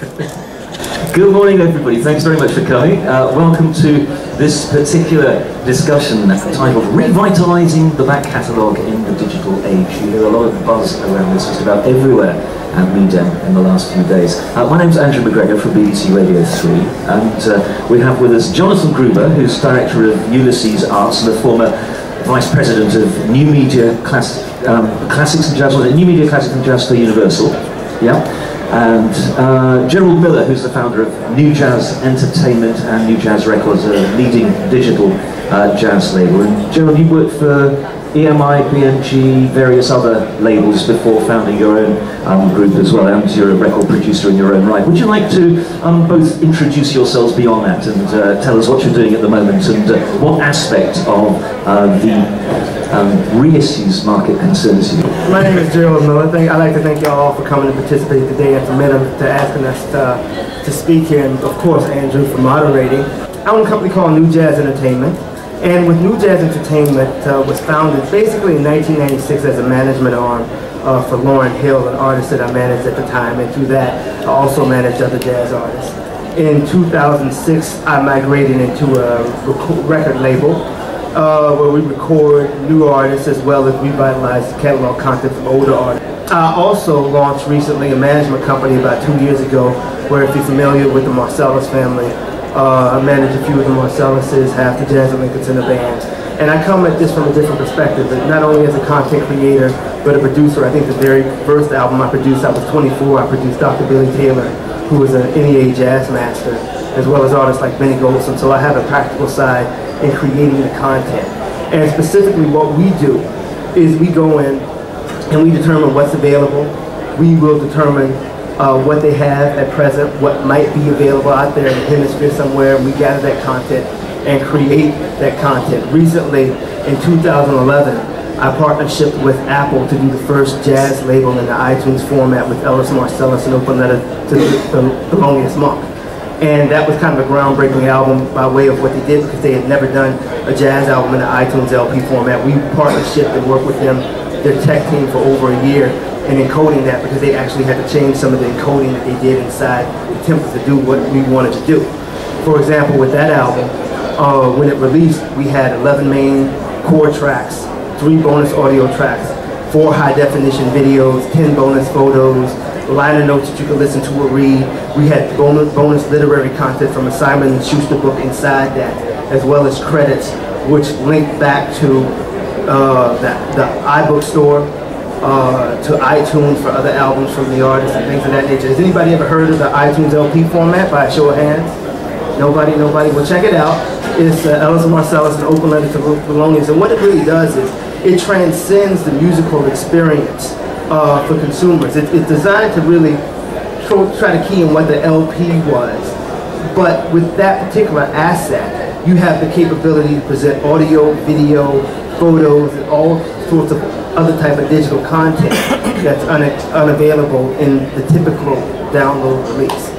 Good morning, everybody. Thanks very much for coming. Welcome to this particular discussion titled Revitalizing the Back Catalogue in the Digital Age. You hear a lot of buzz around this just about everywhere at Midem in the last few days. My name's Andrew McGregor from BBC Radio 3, and we have with us Jonathan Gruber, who's Director of Ulysses Arts and the former Vice President of New Media Classics and Jazz, New Media Classics and Jazz for Universal. Yeah. And Jerald Miller, who's the founder of New Jazz Entertainment and New Jazz Records, a leading digital jazz label. And Jerald, you worked for EMI, BMG, various other labels before founding your own group as well, and you're a record producer in your own right. Would you like to both introduce yourselves beyond that and tell us what you're doing at the moment and what aspect of the reissues market concerns you? My name is Jerald Miller. I'd like to thank you all for coming to participate today at the Midem, to asking us to speak here, and of course Andrew for moderating. I own a company called New Jazz Entertainment, and with New Jazz Entertainment was founded basically in 1996 as a management arm for Lauryn Hill, an artist that I managed at the time, and through that I also managed other jazz artists. In 2006 I migrated into a record label where we record new artists as well as revitalize the catalog content from older artists. I also launched recently a management company about 2 years ago, where if you're familiar with the Marcellus family, I manage a few of the Marcelluses, half the Jazz and Lincolns in the band. And I come at this from a different perspective, not only as a content creator, but a producer. I think the very first album I produced, I was 24, I produced Dr. Billy Taylor, who was an NEA jazz master, as well as artists like Benny Golson. So I have a practical side in creating the content. And specifically what we do is we go in and we determine what's available. We will determine what they have at present, what might be available out there in the hemisphere somewhere, and we gather that content and create that content. Recently, in 2011, I partnership with Apple to do the first jazz label in the iTunes format with Ellis Marcellus and Open Letter to the Thelonious Monk. And that was kind of a groundbreaking album by way of what they did, because they had never done a jazz album in the iTunes LP format. We partnership and worked with them, their tech team, for over a year in encoding that, because they actually had to change some of the encoding that they did inside the template to do what we wanted to do. For example, with that album, when it released, we had 11 main core tracks, 3 bonus audio tracks, 4 high-definition videos, 10 bonus photos, liner notes that you can listen to or read. We had bonus literary content from a Simon & Schuster book inside that, as well as credits, which link back to the iBook store, to iTunes for other albums from the artists and things of that nature. Has anybody ever heard of the iTunes LP format, by a show of hands? Nobody? Well, check it out. It's Ellis Marcellus and Open Letter to Thelonious. And what it really does is it transcends the musical experience for consumers. It's designed to really try to key in what the LP was. But with that particular asset, you have the capability to present audio, video, photos, and all sorts of other type of digital content that's unavailable in the typical download release.